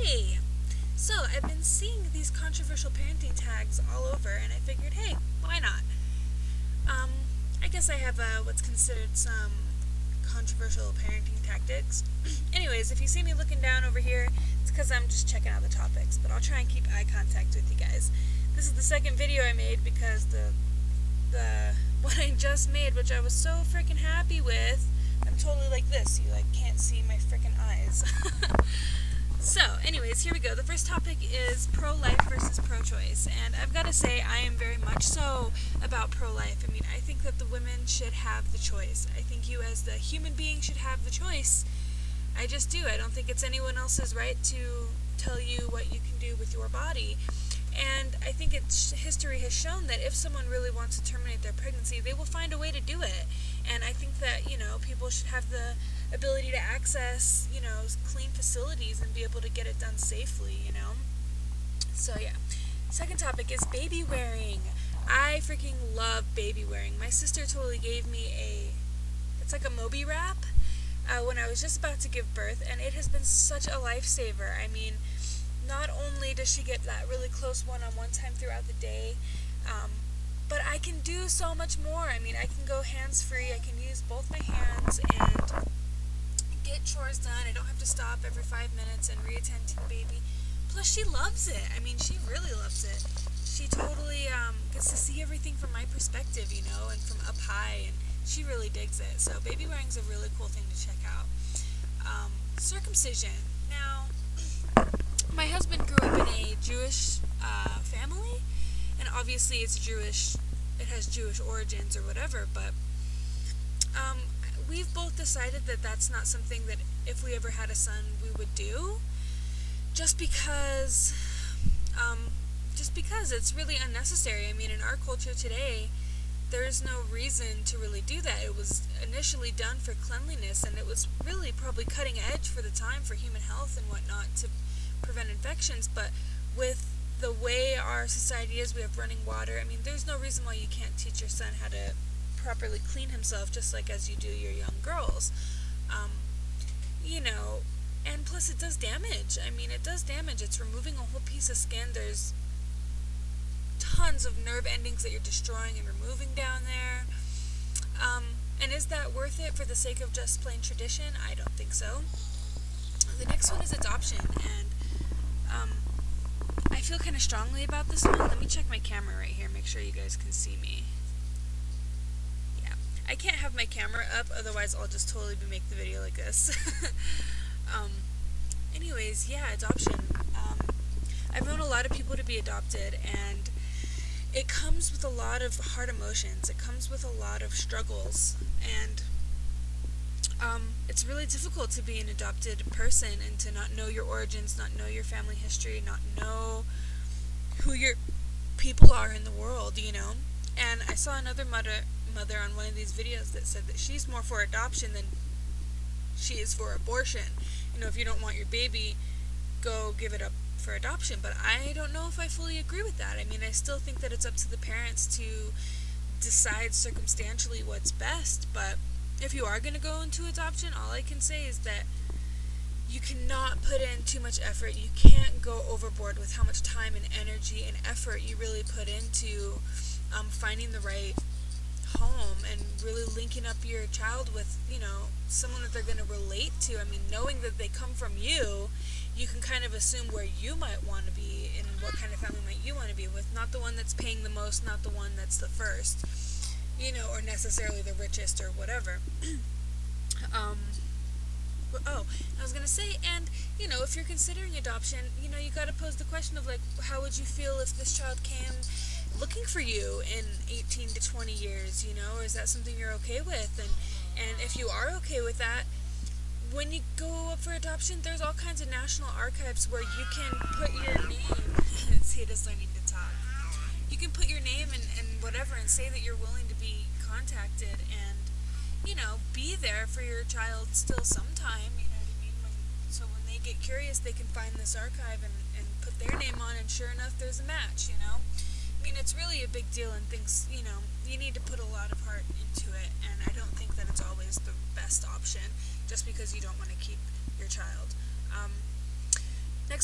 Hey! So, I've been seeing these controversial parenting tags all over, and I figured, hey, why not? Um, I guess I have what's considered some controversial parenting tactics. Anyways, if you see me looking down over here, it's because I'm just checking out the topics, but I'll try and keep eye contact with you guys. This is the second video I made because the one I just made, which I was so freaking happy with, I'm totally like this. You can't see my freaking eyes. So, anyways, here we go. The first topic is pro-life versus pro-choice, and I've got to say I am very much so about pro-life. I mean, I think that the women should have the choice. I think you as the human being should have the choice. I just do. I don't think it's anyone else's right to tell you what you can do with your body. And I think history has shown that if someone really wants to terminate their pregnancy, they will find a way to do it. And I think that, people should have the ability to access, clean facilities and be able to get it done safely, So, yeah. Second topic is baby wearing. I freaking love baby wearing. My sister totally gave me it's like a Moby wrap when I was just about to give birth, and it has been such a lifesaver. I mean, not only does she get that really close one-on-one time throughout the day, but I can do so much more. I mean, I can go hands-free. I can use both my hands and get chores done. I don't have to stop every 5 minutes and reattend to the baby. Plus, she loves it. I mean, she really loves it. She totally gets to see everything from my perspective, and from up high, and she really digs it. So baby wearing's a really cool thing to check out. Circumcision. Now, my husband grew up in a Jewish family, and obviously it's Jewish, it has Jewish origins or whatever, but we've both decided that that's not something that if we ever had a son we would do, just because it's really unnecessary. I mean, in our culture today, there's no reason to really do that. It was initially done for cleanliness, and it was really probably cutting edge for the time for human health and whatnot to prevent infections, but with the way our society is, we have running water. I mean, there's no reason why you can't teach your son how to properly clean himself, just like as you do your young girls. And plus it does damage. I mean, it does damage. It's removing a whole piece of skin. There's tons of nerve endings that you're destroying and removing down there. And is that worth it for the sake of just plain tradition? I don't think so. The next one is adoption, and I feel kind of strongly about this one. Let me check my camera right here, make sure you guys can see me. Yeah, I can't have my camera up, otherwise I'll just totally make the video like this. Anyways, yeah, adoption. I've known a lot of people to be adopted, and it comes with a lot of hard emotions. It comes with a lot of struggles, and it's really difficult to be an adopted person and to not know your origins, not know your family history, not know who your people are in the world, And I saw another mother on one of these videos that said that she's more for adoption than she is for abortion. If you don't want your baby, go give it up for adoption. But I don't know if I fully agree with that. I mean, I still think that it's up to the parents to decide circumstantially what's best, but if you are going to go into adoption, all I can say is that you cannot put in too much effort. You can't go overboard with how much time and energy and effort you really put into finding the right home and really linking up your child with, someone that they're going to relate to. I mean, knowing that they come from you, you can kind of assume where you might want to be and what kind of family might you want to be with. Not the one that's paying the most, not the one that's the first, or necessarily the richest or whatever. I was going to say, and, if you're considering adoption, you got to pose the question of, how would you feel if this child came looking for you in 18 to 20 years, or is that something you're okay with? And if you are okay with that, when you go up for adoption, there's all kinds of national archives where you can put your name. Tata's learning to talk. You can put your name and whatever and say that you're willing to be contacted and, be there for your child still sometime, you know what I mean? So when they get curious, they can find this archive and put their name on, and sure enough, there's a match, I mean, it's really a big deal, and things, you need to put a lot of heart into it, and I don't think that it's always the best option just because you don't want to keep your child.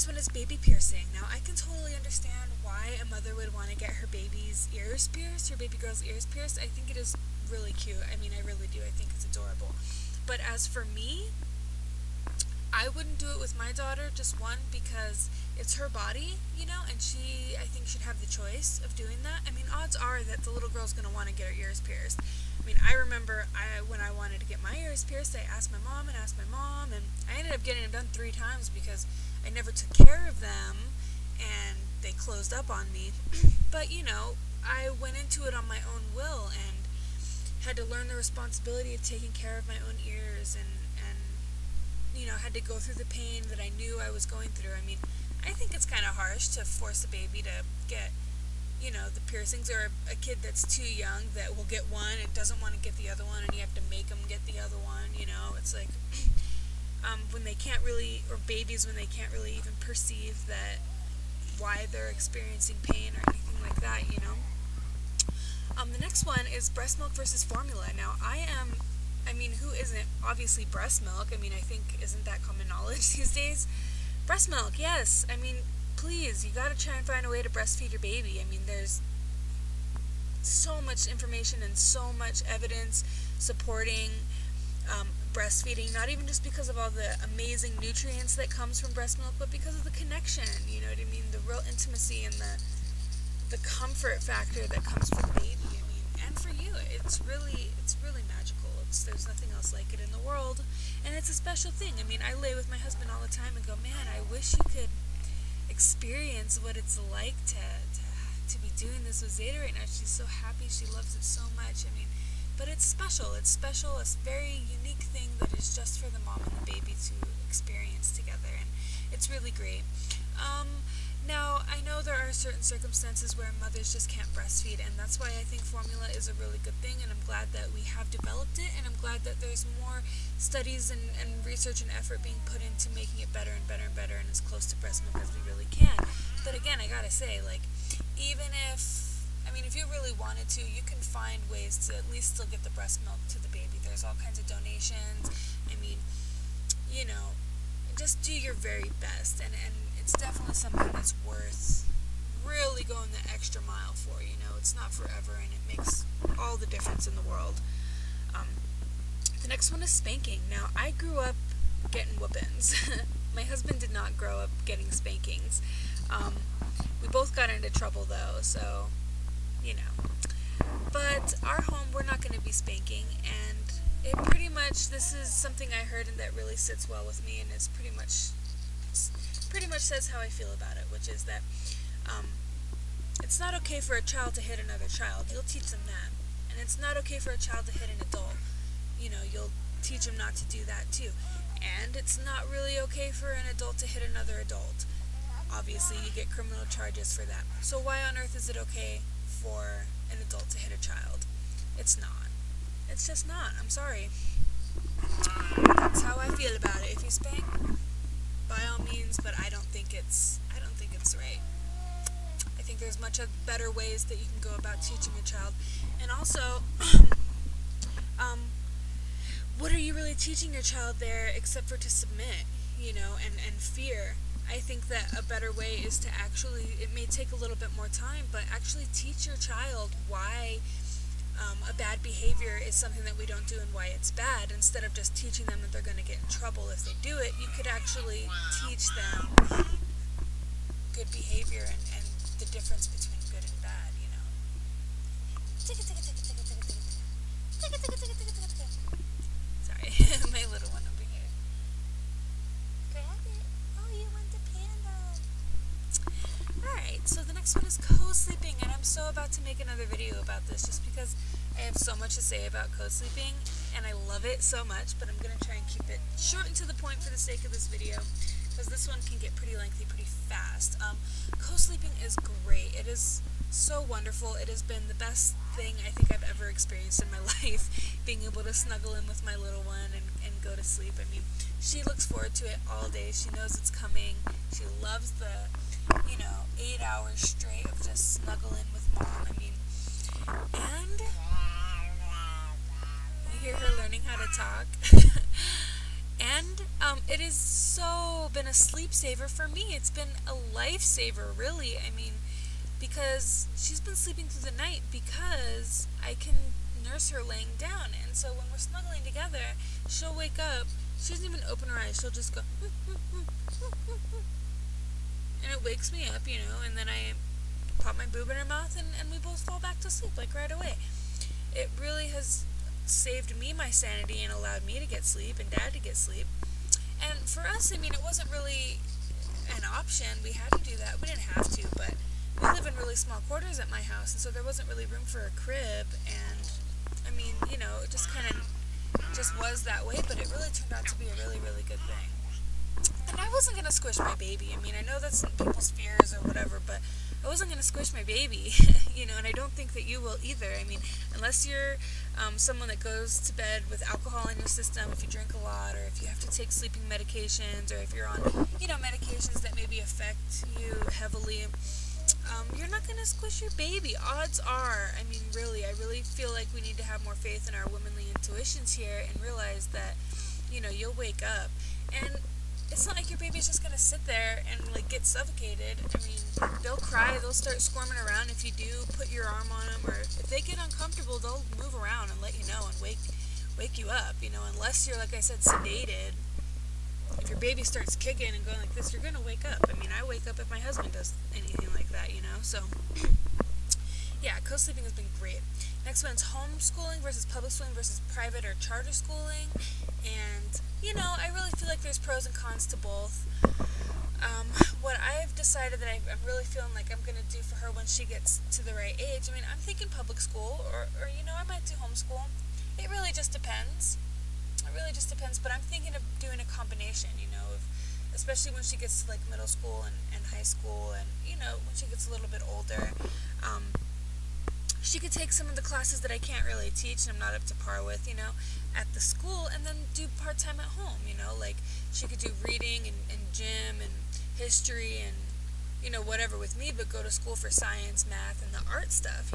next one is baby piercing. Now, I can totally understand why a mother would want to get her baby's ears pierced, her baby girl's ears pierced. I think it is really cute. I mean, I really do. I think it's adorable. But as for me, I wouldn't do it with my daughter, just one, because it's her body, and she, I think, should have the choice of doing that. I mean, odds are that the little girl's going to want to get her ears pierced. I mean, I remember when I wanted to get my ears pierced, I asked my mom, and I ended up getting them done 3 times because I never took care of them, and they closed up on me. But, I went into it on my own will, and had to learn the responsibility of taking care of my own ears, and had to go through the pain that I knew I was going through. I mean, I think it's kind of harsh to force a baby to get, the piercings, or a kid that's too young that will get one and doesn't want to get the other one, and you have to make them get the other one, It's like, when they can't really, or babies when they can't really even perceive that, why they're experiencing pain or anything like that, The next one is breast milk versus formula. Now, who isn't? Obviously breast milk. I think, isn't that common knowledge these days? Breast milk, yes. Please, you gotta try and find a way to breastfeed your baby. There's so much information and so much evidence supporting breastfeeding, not even just because of all the amazing nutrients that comes from breast milk, but because of the connection, the real intimacy and the comfort factor that comes for the baby. And for you, it's really magical. There's nothing else like it in the world, and it's a special thing. I lay with my husband all the time and go, man, I wish you could experience what it's like to be doing this with Zeta right now. She's so happy. She loves it so much. But it's special. It's special. It's a very unique thing that is just for the mom and the baby to experience together, and it's really great. Now, I know there are certain circumstances where mothers just can't breastfeed, and that's why I think formula is a really good thing, and I'm glad that we have developed it, and I'm glad that there's more studies and research and effort being put into making it better and better and better, and as close to breast milk as we really can. But again, I gotta say, even if you really wanted to, you can find ways to at least still get the breast milk to the baby. There's all kinds of donations. Just do your very best, and it's definitely something that's worth really going the extra mile for. It's not forever, and it makes all the difference in the world. The next one is spanking. Now, I grew up getting whoopings. My husband did not grow up getting spankings. We both got into trouble, though, so, But our home, we're not going to be spanking, and it pretty much, this is something I heard and that really sits well with me, and it's pretty much says how I feel about it, which is that it's not okay for a child to hit another child. You'll teach them that. And it's not okay for a child to hit an adult. You'll teach them not to do that too. And it's not really okay for an adult to hit another adult. Obviously, you get criminal charges for that. So why on earth is it okay for an adult to hit a child? It's not. It's just not. I'm sorry. That's how I feel about it. If you spank, by all means, but I don't think it's right. I think there's much better ways that you can go about teaching a child. And also, what are you really teaching your child there except for to submit, and fear? I think that a better way is to actually, it may take a little bit more time, but actually teach your child why a bad behavior is something that we don't do and why it's bad. Instead of just teaching them that they're going to get in trouble if they do it, you could actually teach them good behavior and the difference between good and bad, Sorry, my little one over here. Grab it. Oh, you want the panda. Alright, so the next one is co-sleeping, and I'm so about to make another video about this just because I have so much to say about co-sleeping, and I love it so much, but I'm going to try and keep it short and to the point for the sake of this video, because this one can get pretty lengthy pretty fast. Co-sleeping is great. It is so wonderful. It has been the best thing I think I've ever experienced in my life, being able to snuggle in with my little one and go to sleep. She looks forward to it all day. She knows it's coming. She loves the, 8 hours straight of just snuggling with mom. And you hear her learning how to talk. And it has so been a sleep saver for me. It's been a lifesaver, really. I mean, because she's been sleeping through the night because I can nurse her laying down. And so when we're snuggling together, she'll wake up. She doesn't even open her eyes. She'll just go, and it wakes me up, and then I pop my boob in her mouth, and we both fall back to sleep, like, right away. It really has saved me my sanity and allowed me to get sleep and Dad to get sleep. And for us, I mean, it wasn't really an option. We had to do that. We didn't have to, but we live in really small quarters at my house, and so there wasn't really room for a crib, and, I mean, it just kind of just was that way, but it really turned out to be a really, really good thing. And I wasn't going to squish my baby. I mean, I know that's people's fears or whatever, but I wasn't going to squish my baby, and I don't think that you will either. I mean, unless you're someone that goes to bed with alcohol in your system, if you drink a lot, or if you have to take sleeping medications, or if you're on, medications that maybe affect you heavily, you're not going to squish your baby. Odds are, I mean, really, I really feel like we need to have more faith in our womanly intuitions here and realize that, you'll wake up. And it's not like your baby's just going to sit there and, like, get suffocated. I mean, they'll cry, they'll start squirming around if you do put your arm on them, or if they get uncomfortable, they'll move around and let you know and wake you up, unless you're, like I said, sedated. If your baby starts kicking and going like this, you're going to wake up. I mean, I wake up if my husband does anything like that, so, yeah, co-sleeping has been great. Next one's homeschooling versus public schooling versus private or charter schooling, and, I really feel like there's pros and cons to both. What I've decided that I'm really feeling like I'm going to do for her when she gets to the right age, I mean, I'm thinking public school, or I might do homeschool. It really just depends. It really just depends, but I'm thinking of doing a combination, especially when she gets to, like, middle school and high school, and, when she gets a little bit older. She could take some of the classes that I can't really teach and I'm not up to par with, at the school, and then do part-time at home, like she could do reading and gym and history and, whatever with me, but go to school for science, math, and the art stuff,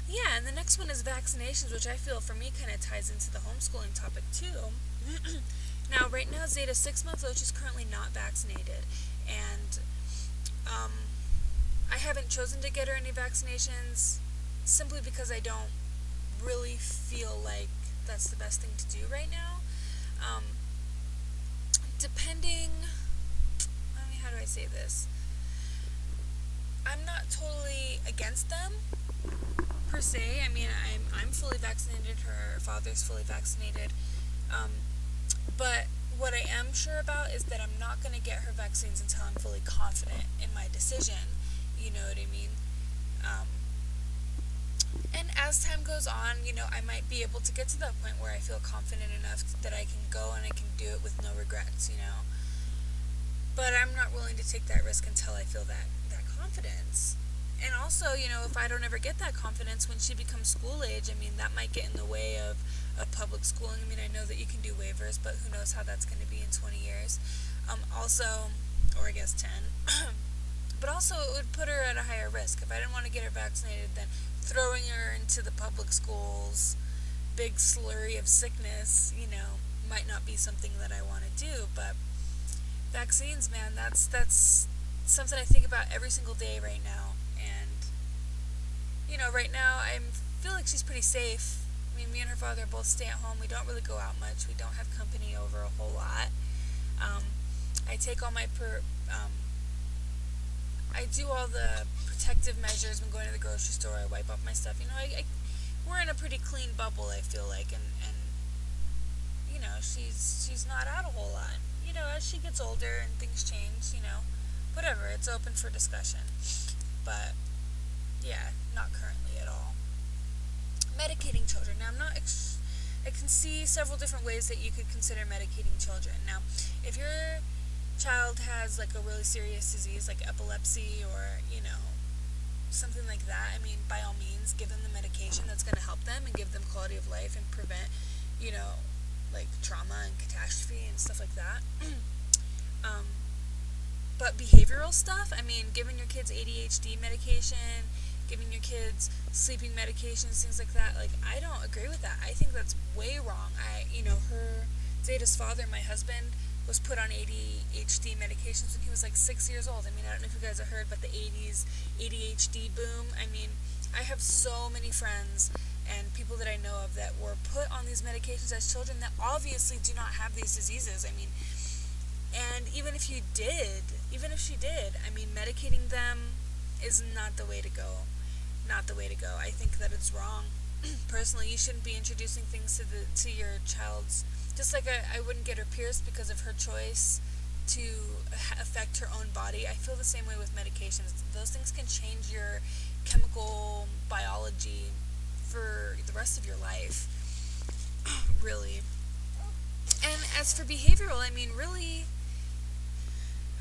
Yeah, and the next one is vaccinations, which I feel for me kind of ties into the homeschooling topic too. Now, right now, Zeta's 6 months old. She's currently not vaccinated, and I haven't chosen to get her any vaccinations simply because I don't really feel like that's the best thing to do right now. How do I say this? I'm not totally against them, per se. I mean, I'm fully vaccinated, her father's fully vaccinated, but what I am sure about is that I'm not going to get her vaccines until I'm fully confident in my decision, you know what I mean? And as time goes on, I might be able to get to that point where I feel confident enough that I can go and I can do it with no regrets, but I'm not willing to take that risk until I feel that confidence. And also, if I don't ever get that confidence when she becomes school age, I mean, that might get in the way of public schooling. I mean, I know that you can do waivers, but who knows how that's going to be in 20 years. Or I guess 10. But also, it would put her at a higher risk. If I didn't want to get her vaccinated, then throwing her into the public schools, big slurry of sickness, might not be something that I want to do. But vaccines, man, that's something I think about every single day right now. And, right now I feel like she's pretty safe. I mean, me and her father both stay at home. We don't really go out much. We don't have company over a whole lot. I take all my I do all the protective measures when going to the grocery store. I wipe off my stuff. We're in a pretty clean bubble, I feel like, and she's not out a whole lot. As she gets older and things change, whatever, it's open for discussion. But, yeah, not currently at all. Medicating children. Now, I can see several different ways that you could consider medicating children. Now, if your child has, like, a really serious disease, like epilepsy or, something like that, I mean, by all means, give them the medication that's going to help them and give them quality of life and prevent, like, trauma and catastrophe and stuff like that. But behavioral stuff, I mean, giving your kids ADHD medication, giving your kids sleeping medications, things like that. Like, I don't agree with that. I think that's way wrong. Zeta's father, my husband, was put on ADHD medications when he was like 6 years old. I mean, I don't know if you guys have heard about the 80s ADHD boom. I mean, I have so many friends and people that I know of that were put on these medications as children that obviously do not have these diseases. I mean, and even if she did, I mean, medicating them is not the way to go. Not the way to go. I think that it's wrong. Personally, you shouldn't be introducing things to your child's. Just like I wouldn't get her pierced because of her choice to affect her own body. I feel the same way with medications. Those things can change your chemical biology for the rest of your life. Really. And as for behavioral, I mean, really,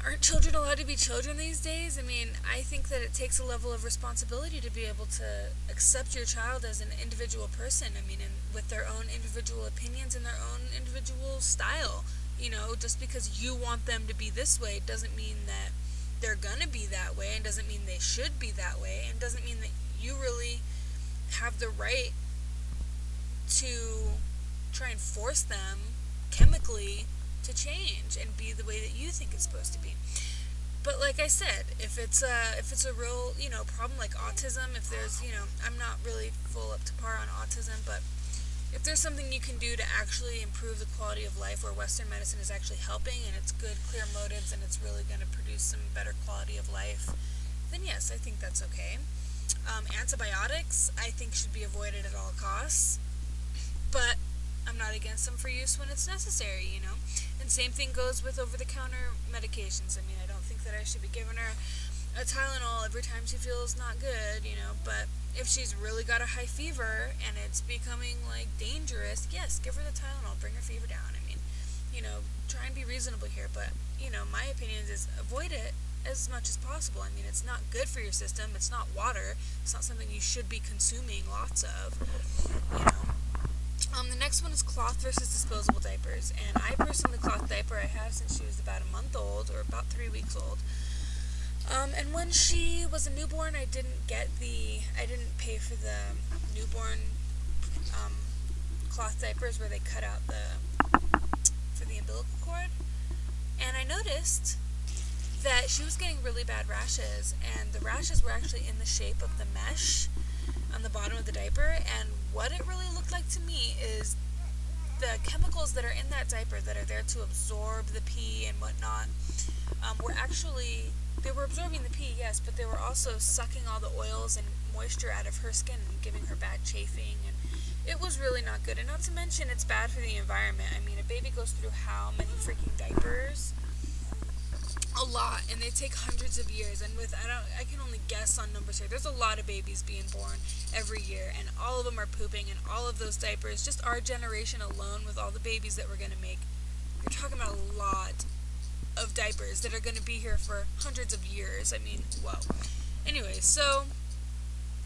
aren't children allowed to be children these days? I mean, I think that it takes a level of responsibility to be able to accept your child as an individual person. I mean, and with their own individual opinions and their own individual style. Just because you want them to be this way doesn't mean that they're gonna be that way, and doesn't mean they should be that way, and doesn't mean that you really have the right to try and force them chemically to change and be the way that you think it's supposed to be. But like I said, if it's a real, problem like autism, if there's, I'm not really full up to par on autism, but if there's something you can do to actually improve the quality of life where Western medicine is actually helping and it's good, clear motives and it's really going to produce some better quality of life, then yes, I think that's okay. Antibiotics, I think, should be avoided at all costs, but I'm not against them for use when it's necessary, And same thing goes with over-the-counter medications. I mean, I don't think that I should be giving her a Tylenol every time she feels not good, but if she's really got a high fever and it's becoming, like, dangerous, yes, give her the Tylenol, bring her fever down. I mean, try and be reasonable here, but, my opinion is avoid it as much as possible. I mean, it's not good for your system, it's not water, it's not something you should be consuming lots of, The next one is cloth versus disposable diapers, and I personally, the cloth diaper I have since she was about a month old, or about 3 weeks old. And when she was a newborn, I didn't pay for the newborn cloth diapers where they cut out for the umbilical cord. And I noticed that she was getting really bad rashes, and the rashes were actually in the shape of the mesh on the bottom of the diaper, and what it really looked like to me is the chemicals that are in that diaper that are there to absorb the pee and whatnot they were absorbing the pee, yes, but they were also sucking all the oils and moisture out of her skin and giving her bad chafing, and it was really not good. And not to mention, it's bad for the environment. I mean, a baby goes through how many freaking diapers? A lot, and they take hundreds of years, and I can only guess on numbers here. There's a lot of babies being born every year, and all of them are pooping, and all of those diapers, just our generation alone with all the babies that we're going to make, you're talking about a lot of diapers that are going to be here for hundreds of years. I mean, whoa. Anyway, so,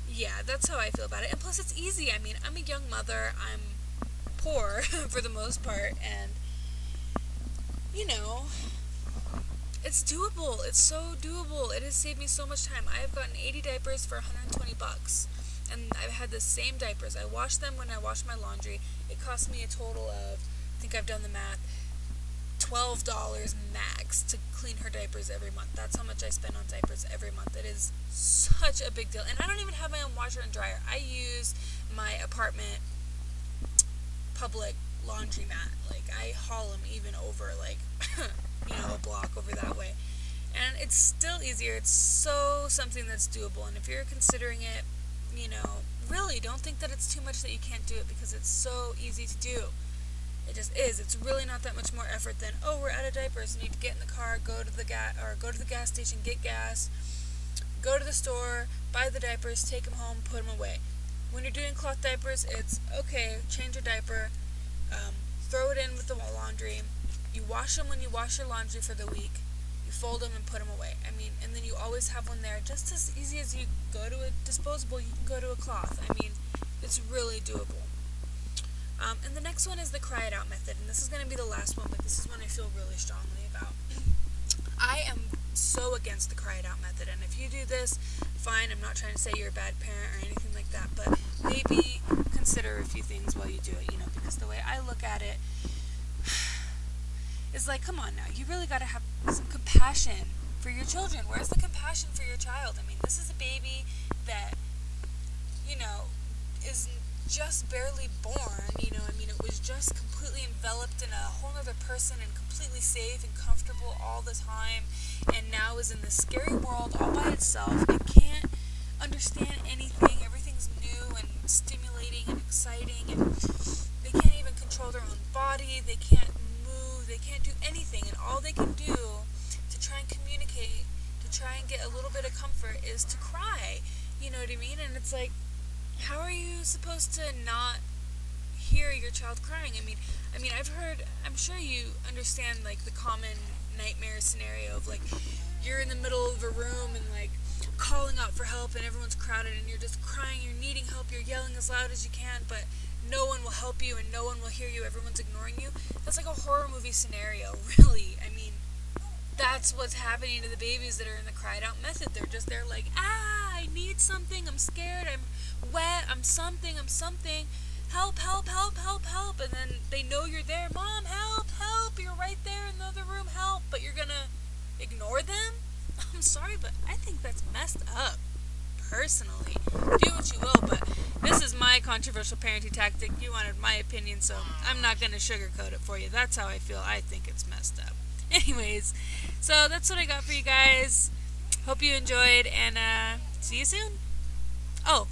yeah, that's how I feel about it, and plus it's easy. I mean, I'm a young mother, I'm poor for the most part, and, it's doable. It's so doable. It has saved me so much time. I have gotten 80 diapers for $120, and I've had the same diapers. I wash them when I wash my laundry. It costs me a total of, I think I've done the math, $12 max to clean her diapers every month. That's how much I spend on diapers every month. It is such a big deal. And I don't even have my own washer and dryer. I use my apartment public laundromat. Like, I haul them even over, like, a block over that way. And it's still easier. It's so something that's doable. And if you're considering it, really don't think that it's too much that you can't do it, because it's so easy to do. It just is. It's really not that much more effort than, oh, we're out of diapers, need to get in the car, go to the gas station, get gas, go to the store, buy the diapers, take them home, put them away. When you're doing cloth diapers, it's, okay, change your diaper, throw it in with the laundry, you wash them when you wash your laundry for the week, you fold them and put them away. I mean, and then you always have one there. Just as easy as you go to a disposable, you can go to a cloth. I mean, it's really doable. And the next one is the cry it out method, and this is going to be the last one, but this is one I feel really strongly about. I am so against the cry it out method, and if you do this, fine. I'm not trying to say you're a bad parent or anything like that, but maybe consider a few things while you do it, because the way I look at it is like, come on now, you really got to have some compassion for your children. Where's the compassion for your child? I mean, this is a baby that, is just barely born, it was just completely enveloped in a whole other person and completely safe and comfortable all the time, and now is in this scary world all by itself. It can't understand anything. Everything's new and stimulating and exciting, and they can't even control their own body. They can't move. They can't do anything, and all they can do to try and communicate, to try and get a little bit of comfort, is to cry. You know what I mean? And it's like, how are you supposed to not hear your child crying? I mean, I'm sure you understand, like, the common nightmare scenario of, like, you're in the middle of a room and, like, calling out for help and everyone's crowded and you're just crying, you're needing help, you're yelling as loud as you can, but no one will help you and no one will hear you, everyone's ignoring you. That's like a horror movie scenario, really. I mean, that's what's happening to the babies that are in the cried out method. They're just there like, I need something, I'm scared, I'm wet, I'm something, help, help, help, help, help, and then they know you're there. Mom, help, help, you're right there in the other room, help, but you're gonna ignore them? I'm sorry, but I think that's messed up, personally. Do what you will, but this is my controversial parenting tactic. You wanted my opinion, so I'm not gonna sugarcoat it for you. That's how I feel. I think it's messed up. Anyways, so that's what I got for you guys. Hope you enjoyed, and see you soon. Oh,